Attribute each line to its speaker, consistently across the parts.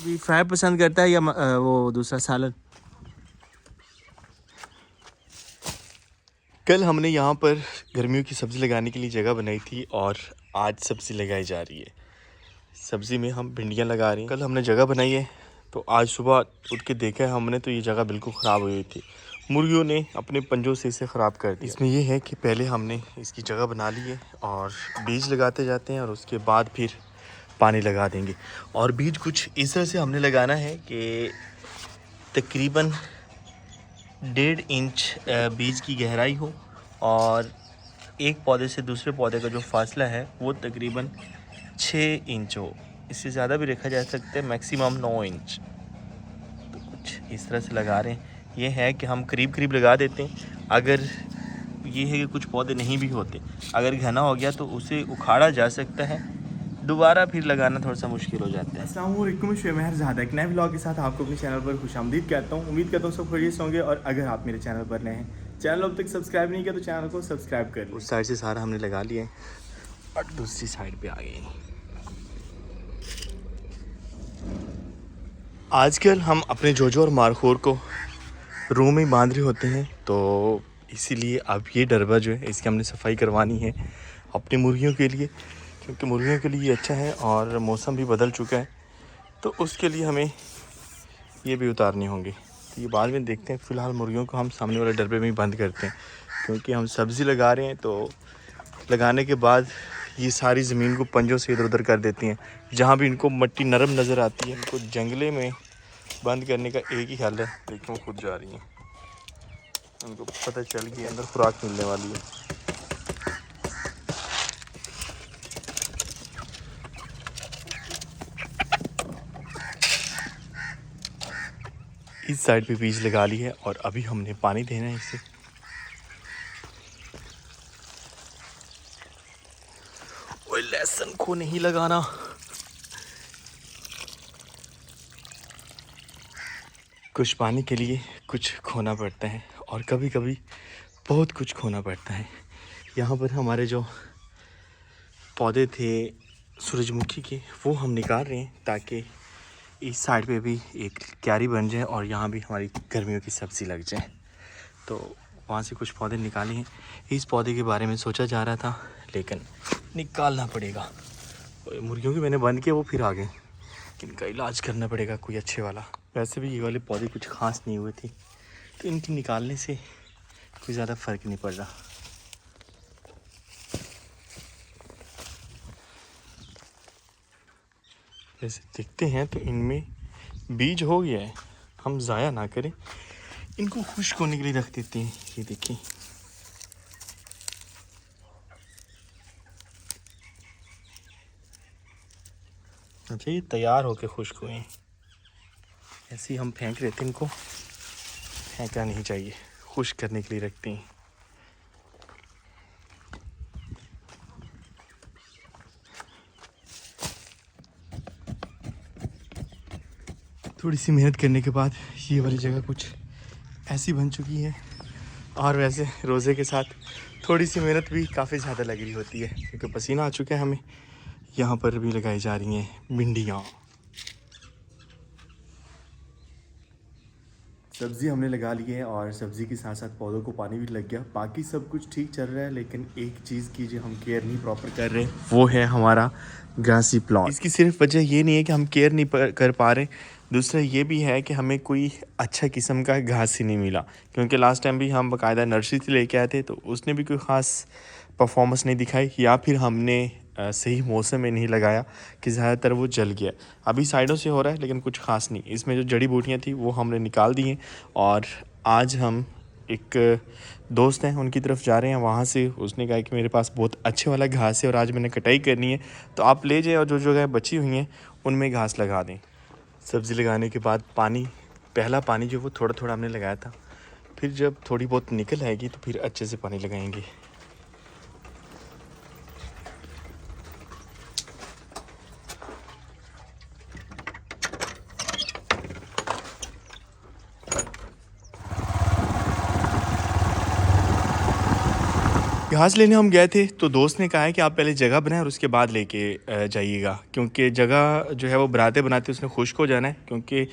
Speaker 1: अभी फ्राई पसंद करता है या वो दूसरा सालन? कल हमने यहाँ पर गर्मियों की सब्ज़ी लगाने के लिए जगह बनाई थी और आज सब्ज़ी लगाई जा रही है। सब्ज़ी में हम भिंडियाँ लगा रहे हैं। कल हमने जगह बनाई है तो आज सुबह उठ के देखा है हमने तो ये जगह बिल्कुल ख़राब हुई थी। मुर्गियों ने अपने पंजों से इसे ख़राब कर दिया। इसमें ये है कि पहले हमने इसकी जगह बना ली है और बीज लगाते जाते हैं और उसके बाद फिर पानी लगा देंगे। और बीज कुछ इस तरह से हमने लगाना है कि तकरीबन 1.5 इंच बीज की गहराई हो और एक पौधे से दूसरे पौधे का जो फासला है वो तकरीबन 6 इंच हो। इससे ज़्यादा भी रखा जा सकता है, मैक्सिमम 9 इंच। तो कुछ इस तरह से लगा रहे हैं। ये है कि हम करीब करीब लगा देते हैं। अगर ये है कि कुछ पौधे नहीं भी होते, अगर घना हो गया तो उसे उखाड़ा जा सकता है, दोबारा फिर लगाना थोड़ा सा मुश्किल हो जाता है। अस्सलाम वालेकुम, शुमेहर ज़ादा एक नए व्लॉग के साथ आपको अपने चैनल पर खुशामदीद कहता हूँ। उम्मीद करता हूँ सब खैरियत से होंगे और अगर आप मेरे चैनल पर नए हैं, चैनल अब तक सब्सक्राइब नहीं किया तो चैनल को सब्सक्राइब कर लें। उस साइड से सारा हमने लगा लिया है और दूसरी साइड पे आ गए। आजकल हम अपने जोजो और मारखोर को रूम में बांध रहे होते हैं, तो इसीलिए अब ये डरबा जो है इसकी हमने सफाई करवानी है अपनी मुर्गियों के लिए, क्योंकि मुर्गियों के लिए अच्छा है और मौसम भी बदल चुका है, तो उसके लिए हमें ये भी उतारने होंगे। तो ये बाद में देखते हैं। फ़िलहाल मुर्गियों को हम सामने वाले डरबे में ही बंद करते हैं, क्योंकि हम सब्ज़ी लगा रहे हैं। तो लगाने के बाद ये सारी ज़मीन को पंजों से इधर उधर कर देती हैं। जहाँ भी इनको मिट्टी नरम नज़र आती है, इनको जंगले में बंद करने का एक ही हल है। देखिए वो खुद जा रही हैं, उनको पता चल गया अंदर खुराक मिलने वाली है। इस साइड पे बीज लगा ली है और अभी हमने पानी देना है इसे। ओए लहसुन को नहीं लगाना। कुछ पाने के लिए कुछ खोना पड़ता है और कभी कभी बहुत कुछ खोना पड़ता है। यहाँ पर हमारे जो पौधे थे सूरजमुखी के वो हम निकाल रहे हैं ताकि इस साइड पे भी एक क्यारी बन जाए और यहाँ भी हमारी गर्मियों की सब्ज़ी लग जाए। तो वहाँ से कुछ पौधे निकाले हैं। इस पौधे के बारे में सोचा जा रहा था लेकिन निकालना पड़ेगा। मुर्गियों की मैंने बंद किया, वो फिर आ गए। इनका इलाज करना पड़ेगा कोई अच्छे वाला। वैसे भी ये वाले पौधे कुछ खास नहीं हुए थे, तो इनके निकालने से कोई ज़्यादा फ़र्क नहीं पड़ रहा। वैसे देखते हैं तो इनमें बीज हो गया है, हम ज़ाया ना करें, इनको खुश्क होने के लिए रख देते हैं। ये देखिए अच्छा, ये तैयार होके खुश्क हुए हैं। ऐसे ही हम फेंक देते हैं, इनको फेंकना नहीं चाहिए, खुश्क करने के लिए रखते हैं। थोड़ी सी मेहनत करने के बाद ये वाली जगह कुछ ऐसी बन चुकी है। और वैसे रोज़े के साथ थोड़ी सी मेहनत भी काफ़ी ज़्यादा लग रही होती है, क्योंकि पसीना आ चुका है हमें। यहाँ पर भी लगाई जा रही हैं भिंडियाँ। सब्ज़ी हमने लगा ली है और सब्ज़ी के साथ साथ पौधों को पानी भी लग गया। बाकी सब कुछ ठीक चल रहा है, लेकिन एक चीज़ की जो हम केयर नहीं प्रॉपर कर रहे वो है हमारा ग्रासी प्लॉट। इसकी सिर्फ वजह ये नहीं है कि हम केयर नहीं कर पा रहे, दूसरा ये भी है कि हमें कोई अच्छा किस्म का घास ही नहीं मिला। क्योंकि लास्ट टाइम भी हम बाकायदा नर्सरी से लेके आए थे, तो उसने भी कोई ख़ास परफॉर्मेंस नहीं दिखाई, या फिर हमने सही मौसम में नहीं लगाया कि ज़्यादातर वो जल गया। अभी साइडों से हो रहा है लेकिन कुछ ख़ास नहीं। इसमें जो जड़ी बूटियाँ थी वो हमने निकाल दी हैं और आज हम एक दोस्त हैं उनकी तरफ जा रहे हैं। वहाँ से उसने कहा कि मेरे पास बहुत अच्छे वाला घास है और आज मैंने कटाई करनी है, तो आप ले जाए और जो जगह बची हुई हैं उनमें घास लगा दें। सब्ज़ी लगाने के बाद पानी, पहला पानी जो वो थोड़ा थोड़ा हमने लगाया था, फिर जब थोड़ी बहुत निकल आएगी तो फिर अच्छे से पानी लगाएंगे। घास लेने हम गए थे तो दोस्त ने कहा है कि आप पहले जगह बनाएं और उसके बाद लेके जाइएगा, क्योंकि जगह जो है वो बनाते बनाते उसने खुश्क हो जाना है, क्योंकि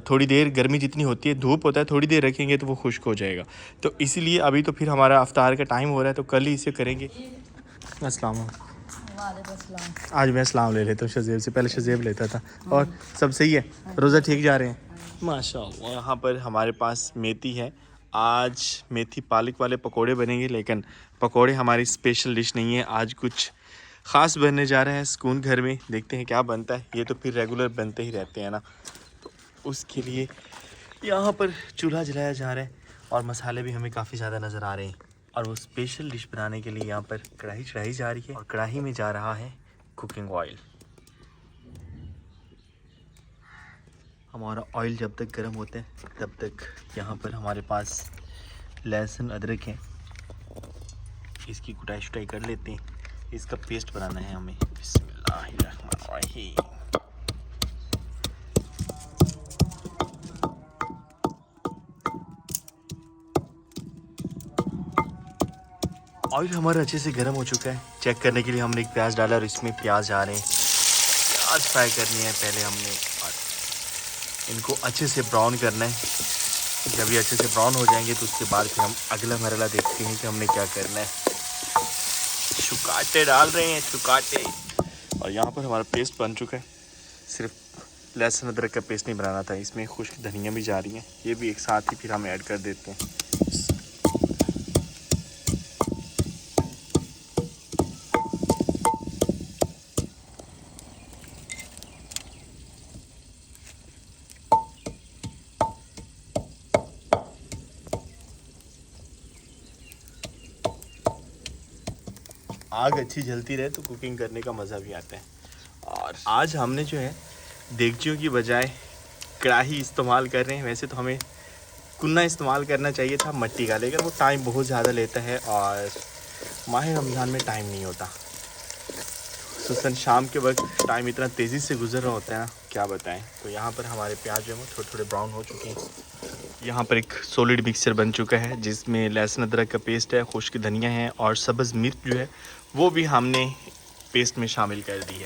Speaker 1: थोड़ी देर गर्मी जितनी होती है, धूप होता है, थोड़ी देर रखेंगे तो वो खुश्क हो जाएगा। तो इसीलिए अभी तो फिर हमारा अफ्तार का टाइम हो रहा है, तो कल ही इसे करेंगे। अस्सलाम वालेकुम। आज मैं सलाम ले लेता हूँ शज़ेब से, पहले शज़ेब लेता था। और सब सही है, रोज़ा ठीक जा रहे हैं माशाअल्लाह। यहाँ पर हमारे पास मेथी है, आज मेथी पालक वाले पकोड़े बनेंगे, लेकिन पकोड़े हमारी स्पेशल डिश नहीं है, आज कुछ ख़ास बनने जा रहा है सुकून घर में। देखते हैं क्या बनता है, ये तो फिर रेगुलर बनते ही रहते हैं ना, तो उसके लिए यहाँ पर चूल्हा जलाया जा रहा है और मसाले भी हमें काफ़ी ज़्यादा नज़र आ रहे हैं। और वो स्पेशल डिश बनाने के लिए यहाँ पर कढ़ाई चढ़ाई जा रही है और कढ़ाई में जा रहा है कुकिंग ऑयल। हमारा ऑयल जब तक गर्म होता है तब तक यहाँ पर हमारे पास लहसुन अदरक है, इसकी कुटाई शुटाई कर लेते हैं। इसका पेस्ट बनाना है हमें। बिस्मिल्लाहिर्रहमानिर्रहीम। ऑयल हमारा अच्छे से गर्म हो चुका है। चेक करने के लिए हमने एक प्याज डाला और इसमें प्याज आ रहे हैं। प्याज फ्राई करनी है पहले हमने और इनको अच्छे से ब्राउन करना है। जब ये अच्छे से ब्राउन हो जाएंगे तो उसके बाद फिर हम अगला मरहला देखते हैं कि हमने क्या करना है। चुकाटे डाल रहे हैं, चुकाटे। और यहाँ पर हमारा पेस्ट बन चुका है। सिर्फ लहसुन अदरक का पेस्ट नहीं बनाना था, इसमें खुश्क धनिया भी जा रही हैं, ये भी एक साथ ही फिर हम ऐड कर देते हैं। आग अच्छी जलती रहे तो कुकिंग करने का मज़ा भी आता है। और आज हमने जो है देगचियों की बजाय कढ़ाई इस्तेमाल कर रहे हैं। वैसे तो हमें कुन्ना इस्तेमाल करना चाहिए था मिट्टी का, लेकिन वो टाइम बहुत ज़्यादा लेता है और माह रमज़ान में टाइम नहीं होता। खुसूसन शाम के वक्त टाइम इतना तेज़ी से गुजर रहा होता है ना, क्या बताएं। तो यहाँ पर हमारे प्याज जो है वो थोड़े थोड़े ब्राउन हो चुके हैं। यहाँ पर एक सॉलिड मिक्सचर बन चुका है जिसमें लहसुन अदरक का पेस्ट है, खुश्क धनिया है और सब्ज़ मिर्च जो है वो भी हमने पेस्ट में शामिल कर दी है।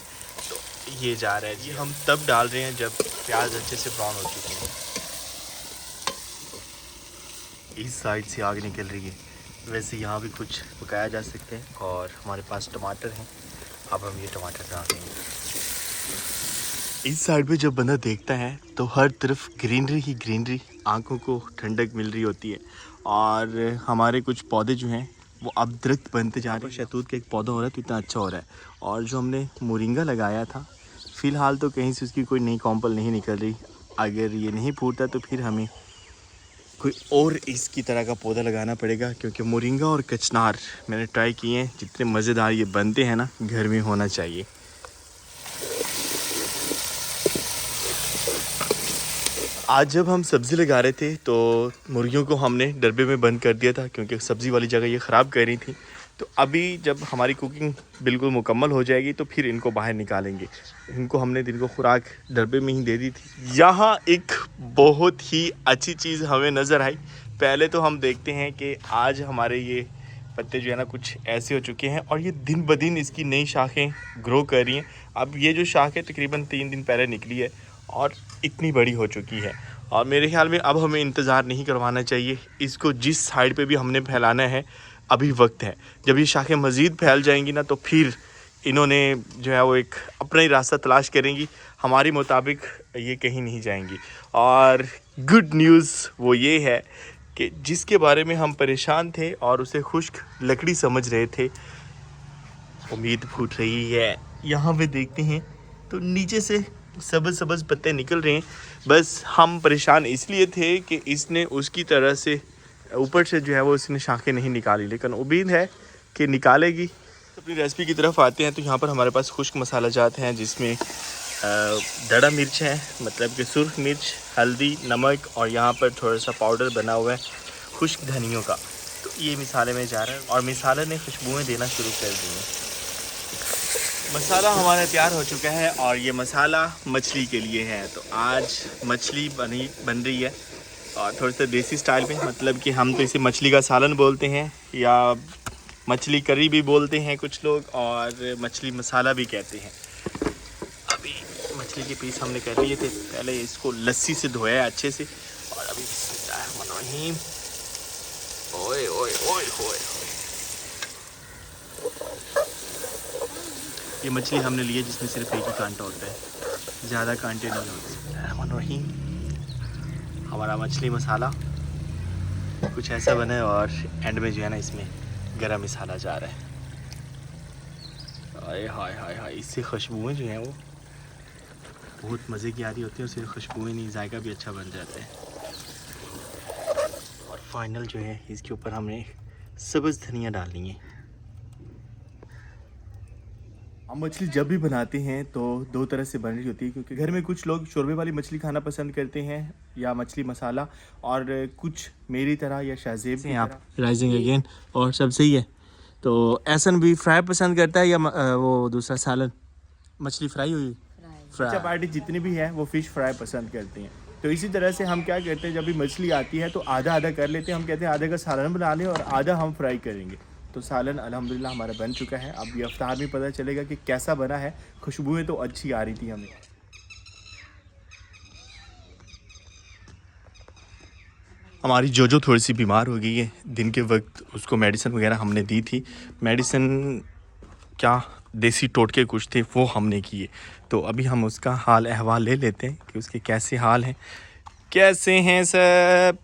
Speaker 1: तो ये जा रहा है जी, हम तब डाल रहे हैं जब प्याज अच्छे से ब्राउन हो चुके हैं। इस साइड से आग निकल रही है। वैसे यहाँ भी कुछ पकाया जा सकते हैं। और हमारे पास टमाटर हैं, अब हम ये टमाटर डाल देंगे। इस साइड पे जब बंदा देखता है तो हर तरफ ग्रीनरी ही ग्रीनरी, आंखों को ठंडक मिल रही होती है। और हमारे कुछ पौधे जो हैं वो अब दरख्त बनते जा रहे हैं। शहतूत का एक पौधा हो रहा है तो इतना अच्छा हो रहा है। और जो हमने मोरिंगा लगाया था, फ़िलहाल तो कहीं से उसकी कोई नई कॉम्पल नहीं निकल रही। अगर ये नहीं फूटता तो फिर हमें कोई और इसकी तरह का पौधा लगाना पड़ेगा, क्योंकि मोरिंगा और कचनार मैंने ट्राई किए हैं, जितने मज़ेदार ये बनते हैं ना, घर में होना चाहिए। आज जब हम सब्ज़ी लगा रहे थे तो मुर्गियों को हमने डब्बे में बंद कर दिया था, क्योंकि सब्ज़ी वाली जगह ये ख़राब कर रही थी। तो अभी जब हमारी कुकिंग बिल्कुल मुकम्मल हो जाएगी तो फिर इनको बाहर निकालेंगे। इनको हमने दिन को खुराक डब्बे में ही दे दी थी। यहाँ एक बहुत ही अच्छी चीज़ हमें नज़र आई। पहले तो हम देखते हैं कि आज हमारे ये पत्ते जो है ना कुछ ऐसे हो चुके हैं और ये दिन ब दिन इसकी नई शाखें ग्रो कर रही हैं। अब ये जो शाख है तकरीबन 3 दिन पहले निकली है और इतनी बड़ी हो चुकी है। और मेरे ख्याल में अब हमें इंतज़ार नहीं करवाना चाहिए, इसको जिस साइड पे भी हमने फैलाना है अभी वक्त है। जब ये शाखें मज़ीद फैल जाएंगी ना तो फिर इन्होंने जो है वो एक अपना ही रास्ता तलाश करेंगी, हमारी मुताबिक ये कहीं नहीं जाएंगी। और गुड न्यूज़ वो ये है कि जिसके बारे में हम परेशान थे और उसे खुश्क लकड़ी समझ रहे थे, उम्मीद फूट रही है। यहाँ पे देखते हैं तो नीचे से सब्ज़ सब्ज़ पत्ते निकल रहे हैं। बस हम परेशान इसलिए थे कि इसने उसकी तरह से ऊपर से जो है वो इसने शाखें नहीं निकाली, लेकिन उम्मीद है कि निकालेगी। अपनी रेसिपी की तरफ आते हैं तो यहाँ पर हमारे पास खुश्क मसाला जात हैं, जिसमें दड़ा मिर्च है, मतलब कि सुर्ख मिर्च, हल्दी, नमक और यहाँ पर थोड़ा सा पाउडर बना हुआ है खुश्क धनियों का। तो ये मिसाले में जा रहा है और मिसाले ने खुशबुएँ देना शुरू कर दी हैं। मसाला हमारा तैयार हो चुका है और ये मसाला मछली के लिए है। तो आज मछली बन रही है और थोड़ा सा देसी स्टाइल में, मतलब कि हम तो इसे मछली का सालन बोलते हैं या मछली करी भी बोलते हैं कुछ लोग और मछली मसाला भी कहते हैं। अभी मछली के पीस हमने कर लिए थे, पहले इसको लस्सी से धोया है अच्छे से और अभी बिस्मिल्लाहिर्रहमानिर्रहीम। ओए ओए ओए ओए, ये मछली हमने ली है जिसमें सिर्फ एक ही कांटा होता है, ज़्यादा कांटे नहीं होते। बिस्मिल्लाहिर्रहमानिर्रहीम। हमारा मछली मसाला कुछ ऐसा बना है और एंड में जो है ना इसमें गरम मसाला जा रहा है। हाय हाय हाय हाय, इससे खुशबुएँ जो हैं वो बहुत मज़े की आ रही होती है और सिर्फ खुशबुएँ नहीं, जायका भी अच्छा बन जाता है। और फाइनल जो है इसके ऊपर हमने सब्ज़ धनिया डालनी है। हम मछली जब भी बनाते हैं तो दो तरह से बन रही होती है, क्योंकि घर में कुछ लोग शोरबे वाली मछली खाना पसंद करते हैं या मछली मसाला, और कुछ मेरी तरह या शाहजेब की
Speaker 2: आप राइजिंग अगेन। और सब सही है। तो एहसन भी फ्राई पसंद करता है या वो दूसरा सालन, मछली फ्राई हुई?
Speaker 1: फ्राई पार्टी जितनी भी है वो फ़िश फ्राई पसंद करते हैं। तो इसी तरह से हम क्या करते हैं, जब भी मछली आती है तो आधा आधा कर लेते हैं। हम कहते हैं आधे का सालन बना लें और आधा हम फ्राई करेंगे। तो सालन अल्हम्दुलिल्लाह हमारा बन चुका है। अब ये अफ्तार में पता चलेगा कि कैसा बना है। खुशबुएं तो अच्छी आ रही थी हमें। हमारी जोजो थोड़ी सी बीमार हो गई है, दिन के वक्त उसको मेडिसिन वगैरह हमने दी थी। मेडिसिन क्या देसी टोटके कुछ थे वो हमने किए। तो अभी हम उसका हाल अहवाल ले लेते हैं कि उसके कैसे हाल हैं। कैसे हैं सब?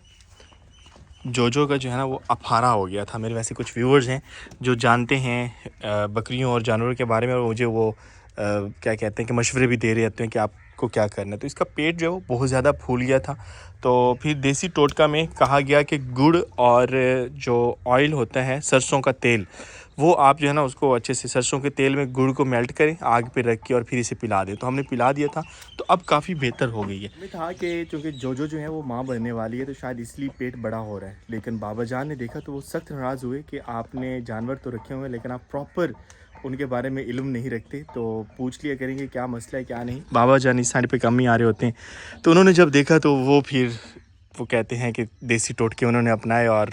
Speaker 1: जोजो का जो है ना वो अफारा हो गया था। मेरे वैसे कुछ व्यूअर्स हैं जो जानते हैं बकरियों और जानवरों के बारे में, और मुझे वो क्या कहते हैं कि मशवरे भी दे रहे होते हैं कि आपको क्या करना है। तो इसका पेट जो है वो बहुत ज़्यादा फूल गया था। तो फिर देसी टोटका में कहा गया कि गुड़ और जो ऑयल होता है सरसों का तेल, वो आप जो है ना उसको अच्छे से सरसों के तेल में गुड़ को मेल्ट करें आग पे रख के और फिर इसे पिला दें। तो हमने पिला दिया था, तो अब काफ़ी बेहतर हो गई है। हमें था कि चूँकि जोजो जो है वो माँ बनने वाली है तो शायद इसलिए पेट बड़ा हो रहा है, लेकिन बाबा जान ने देखा तो वो सख्त नाराज़ हुए कि आपने जानवर तो रखे हुए हैं लेकिन आप प्रॉपर उनके बारे में इल्म नहीं रखते। तो पूछ लिया करेंगे क्या मसला है क्या नहीं। बाबा जान इस साइड पे कम ही आ रहे होते हैं। तो उन्होंने जब देखा तो वो कहते हैं कि देसी टोटके उन्होंने अपनाए और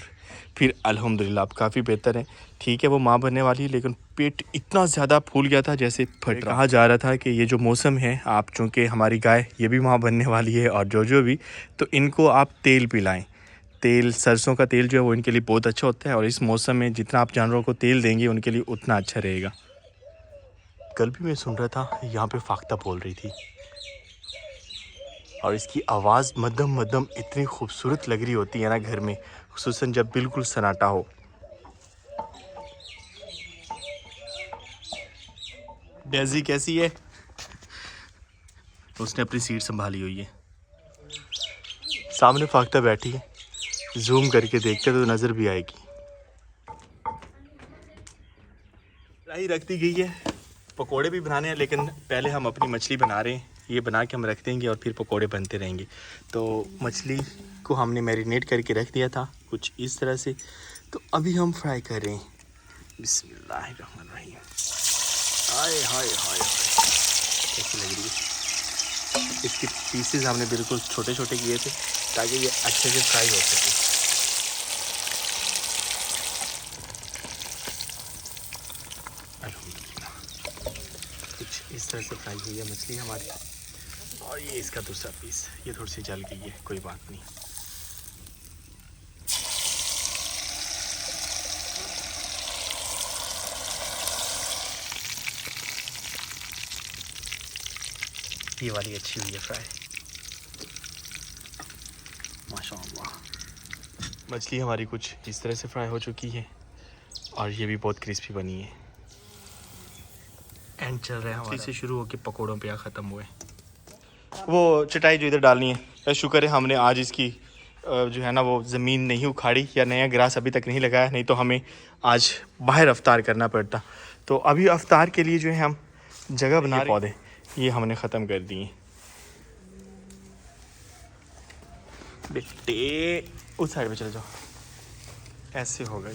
Speaker 1: फिर अल्हम्दुलिल्लाह अब काफ़ी बेहतर है। ठीक है वो माँ बनने वाली है, लेकिन पेट इतना ज़्यादा फूल गया था जैसे फट रहा। कहा जा रहा था कि ये जो मौसम है, आप चूँकि हमारी गाय ये भी माँ बनने वाली है और जोजो भी, तो इनको आप तेल पिलाएं। तेल सरसों का तेल जो है वो इनके लिए बहुत अच्छा होता है और इस मौसम में जितना आप जानवरों को तेल देंगे उनके लिए उतना अच्छा रहेगा। कल भी मैं सुन रहा था यहाँ पे फाख्ता बोल रही थी और इसकी आवाज़ मध्यम मध्यम इतनी खूबसूरत लग रही होती है ना घर में, खुसूसन जब बिल्कुल सन्नाटा हो। डेज़ी कैसी है? उसने अपनी सीट संभाली हुई है। सामने फाख्ता बैठी है, जूम करके देखते तो नज़र भी आएगी। कढ़ाई रख दी गई है, पकोड़े भी बनाने हैं, लेकिन पहले हम अपनी मछली बना रहे हैं। ये बना के हम रख देंगे और फिर पकोड़े बनते रहेंगे। तो मछली को हमने मैरिनेट करके रख दिया था कुछ इस तरह से। तो अभी हम फ्राई कर रहे हैं। बिस्मिल्लाहिर्रहमानिर्रहीम। हाय हाय हाय हाय, कैसी लग रही है। इसके पीसेस हमने बिल्कुल छोटे छोटे किए थे ताकि ये अच्छे से फ्राई हो सके। इस तरह से फ्राई हुई है मछली हमारी। और ये इसका दूसरा पीस, ये थोड़ी सी जल गई है, कोई बात नहीं। ये वाली अच्छी हुई है फ्राई, माशाअल्लाह। मछली हमारी कुछ इस तरह से फ्राई हो चुकी है और ये भी बहुत क्रिस्पी बनी है। एंड चल रहा है हमारा से शुरू होकर पकोड़ों पे ख़त्म हुए। वो चटाई जो इधर डालनी है, शुक्र है हमने आज इसकी जो है ना वो ज़मीन नहीं उखाड़ी या नया ग्रास अभी तक नहीं लगाया, नहीं तो हमें आज बाहर अफ्तार करना पड़ता। तो अभी अफ्तार के लिए जो है हम जगह बना रहे, पौधे ये हमने ख़त्म कर दिए। बेटे उस साइड पे चले जाओ, ऐसे हो गई।